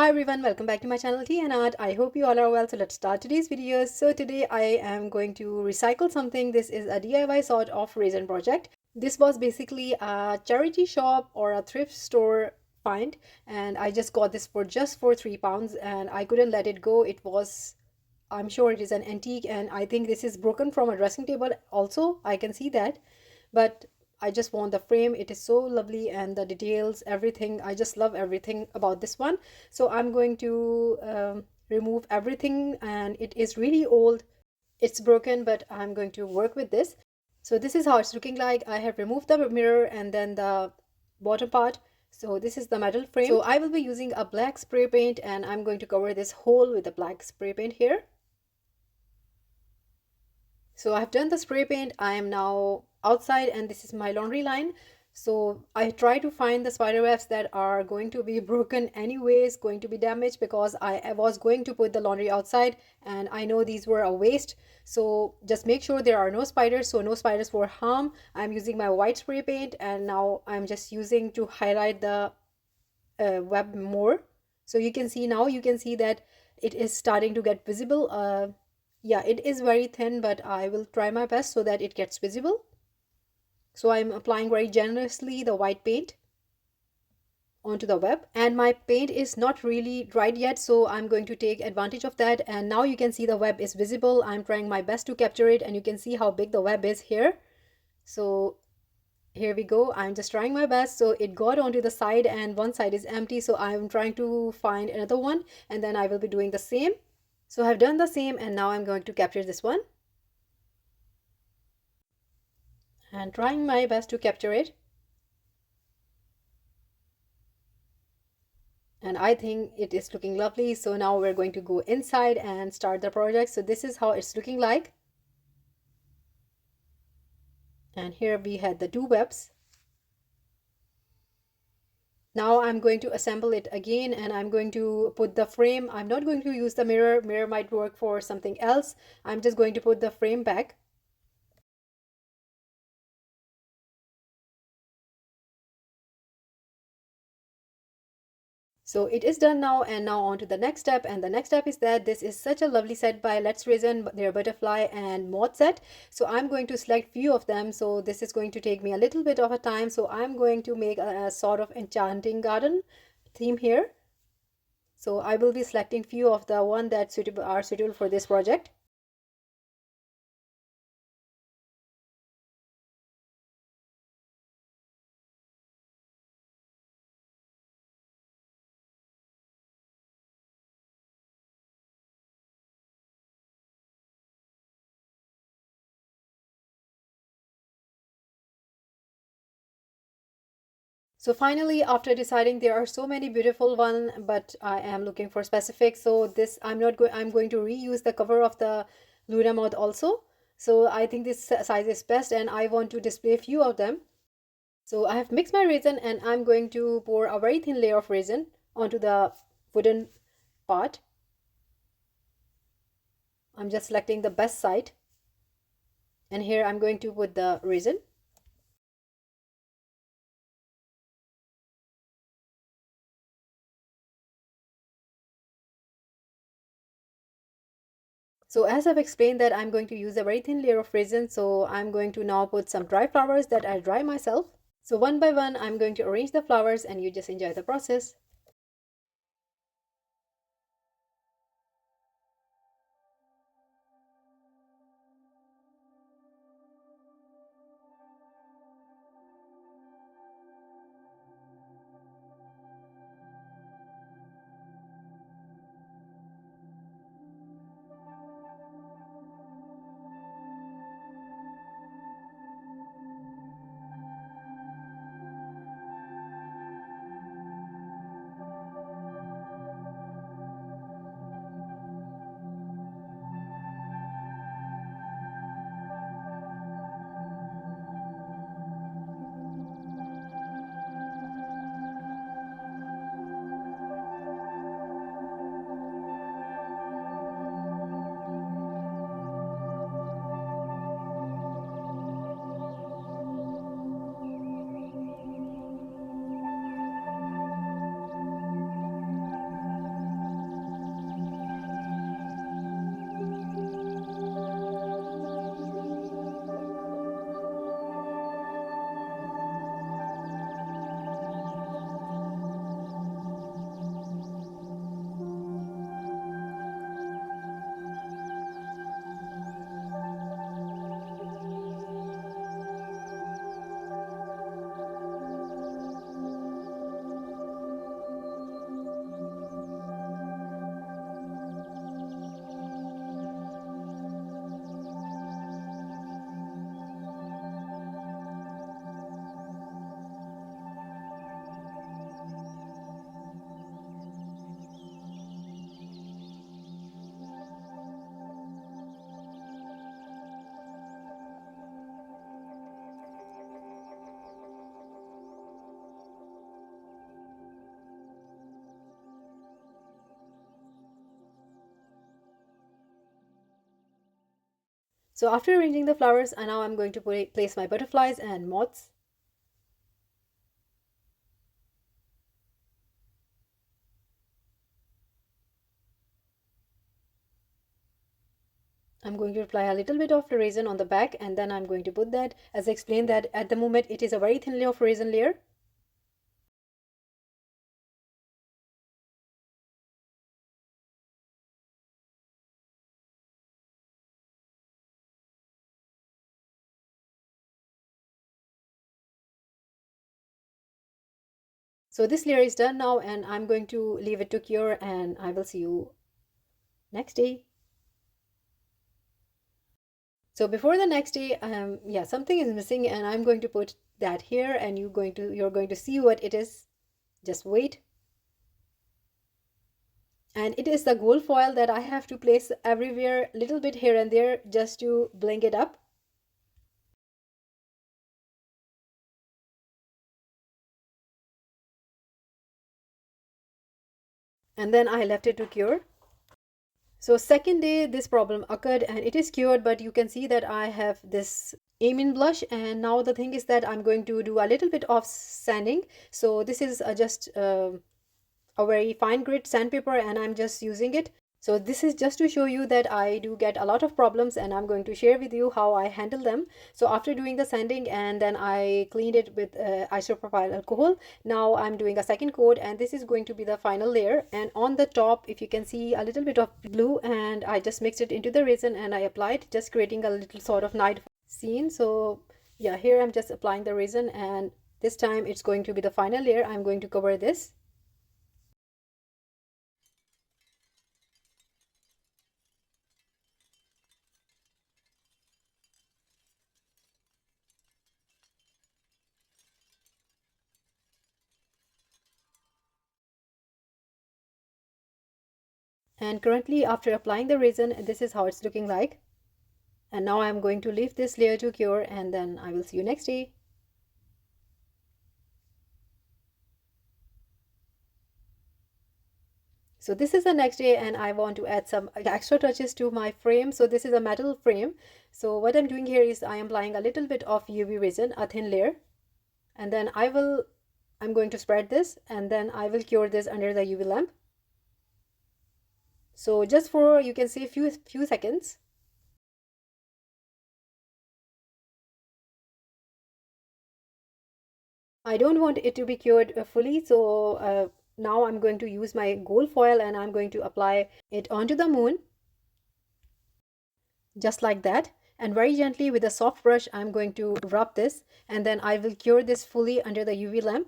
Hi everyone, welcome back to my channel Tea&Art. I hope you all are well. So let's start today's video. So today I am going to recycle something. This is a DIY sort of resin project. This was basically a charity shop or a thrift store find, and I just got this for just for £3 and I couldn't let it go. I'm sure it is an antique, and I think this is broken from a dressing table also. I can see that, but I just want the frame. It is so lovely, and the details, everything. I just love everything about this one. So I'm going to remove everything, and it is really old. It's broken, but I'm going to work with this. So this is how it's looking like. I have removed the mirror and then the bottom part. So this is the metal frame. So I will be using a black spray paint, and I'm going to cover this hole with the black spray paint here. So I've done the spray paint. I am now outside, and this is my laundry line. So I try to find the spider webs that are going to be broken anyways, going to be damaged, because I was going to put the laundry outside and I know these were a waste. So just make sure there are no spiders, so no spiders for harm. I'm using my white spray paint, and now I'm just using to highlight the web more. So you can see now, you can see that it is starting to get visible. Yeah, it is very thin, but I will try my best so that it gets visible. So I'm applying very generously the white paint onto the web, and my paint is not really dried yet, so I'm going to take advantage of that. And now you can see the web is visible. I'm trying my best to capture it, and you can see how big the web is here. So here we go. I'm just trying my best. So it got onto the side, and one side is empty, so I'm trying to find another one, and then I will be doing the same. So I've done the same, and now I'm going to capture this one and trying my best to capture it. And I think it is looking lovely. So now we're going to go inside and start the project. So this is how it's looking like. And here we had the two webs. Now I'm going to assemble it again, and I'm going to put the frame. I'm not going to use the mirror. Mirror might work for something else. I'm just going to put the frame back. So it is done now, and now on to the next step. And the next step is that this is such a lovely set by Let's Resin, their butterfly and moth set. So I'm going to select few of them. So this is going to take me a little bit of a time. So I'm going to make a sort of enchanting garden theme here. So I will be selecting few of the one that are suitable for this project. So finally, after deciding there are so many beautiful one, but I am looking for specific. So this I'm going to reuse the cover of the Luna moth also. So I think this size is best, and I want to display a few of them. So I have mixed my resin, and I'm going to pour a very thin layer of resin onto the wooden part. I'm just selecting the best side, and here I'm going to put the resin. So as I've explained that I'm going to use a very thin layer of resin, so I'm going to now put some dry flowers that I dry myself. So one by one, I'm going to arrange the flowers, and you just enjoy the process. So after arranging the flowers, and now I'm going to place my butterflies and moths. I'm going to apply a little bit of the resin on the back, and then I'm going to put that, as I explained that at the moment it is a very thin layer of resin layer. So this layer is done now, and I'm going to leave it to cure, and I will see you next day. So before the next day, yeah, something is missing, and I'm going to put that here, and you're going to see what it is. Just wait. And it is the gold foil that I have to place everywhere, little bit here and there, just to bling it up. And then I left it to cure. So second day this problem occurred and it is cured, but you can see that I have this amine blush, and now the thing is that I'm going to do a little bit of sanding. So this is just a very fine grit sandpaper, and I'm just using it. So this is just to show you that I do get a lot of problems, and I'm going to share with you how I handle them. So after doing the sanding, and then I cleaned it with isopropyl alcohol, now I'm doing a second coat, and this is going to be the final layer. And on the top, if you can see a little bit of glue, and I just mixed it into the resin and I applied, just creating a little sort of night scene. So yeah, here I'm just applying the resin, and this time it's going to be the final layer. I'm going to cover this. And currently, after applying the resin, this is how it's looking like. And now I'm going to leave this layer to cure, and then I will see you next day. So this is the next day, and I want to add some extra touches to my frame. So this is a metal frame. So what I'm doing here is I am applying a little bit of UV resin, a thin layer, and then I'm going to spread this, and then I will cure this under the UV lamp. So just for, you can see, few seconds. I don't want it to be cured fully, so now I'm going to use my gold foil, and I'm going to apply it onto the moon, just like that. And very gently with a soft brush, I'm going to rub this, and then I will cure this fully under the UV lamp.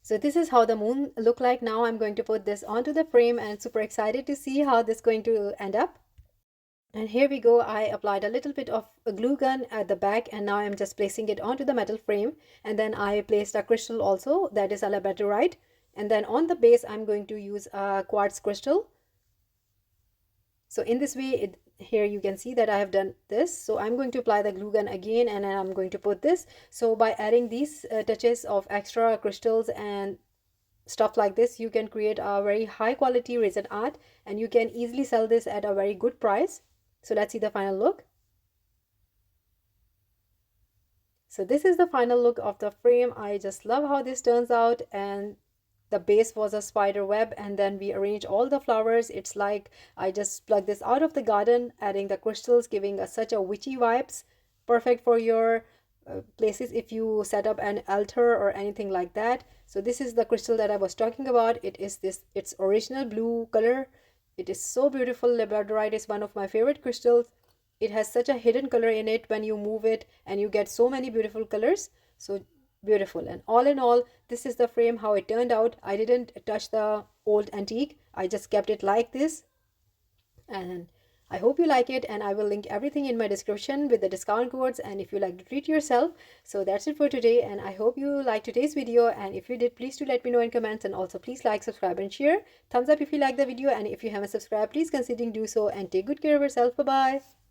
So this is how the moon look like. Now I'm going to put this onto the frame, and super excited to see how this is going to end up. And here we go. I applied a little bit of a glue gun at the back, and now I'm just placing it onto the metal frame. And then I placed a crystal also, that is a labradorite. And then on the base, I'm going to use a quartz crystal. So in this way, here you can see that I have done this. So I'm going to apply the glue gun again, and then I'm going to put this. So by adding these touches of extra crystals and stuff like this, you can create a very high quality resin art, and you can easily sell this at a very good price. So let's see the final look. So this is the final look of the frame. I just love how this turns out, and the base was a spider web, and then we arranged all the flowers. It's like I just plucked this out of the garden, adding the crystals, giving us such a witchy vibes. Perfect for your places if you set up an altar or anything like that. So this is the crystal that I was talking about. It is its original blue color. It is so beautiful. Labradorite is one of my favorite crystals. It has such a hidden color in it when you move it, and you get so many beautiful colors. So beautiful. And all in all, this is the frame, how it turned out. I didn't touch the old antique. I just kept it like this. And I hope you like it, and I will link everything in my description with the discount codes, and if you like to treat yourself. So that's it for today, and I hope you liked today's video, and if you did, please do let me know in comments, and also please like, subscribe and share. Thumbs up if you like the video, and if you haven't subscribed, please consider do so, and take good care of yourself. Bye bye.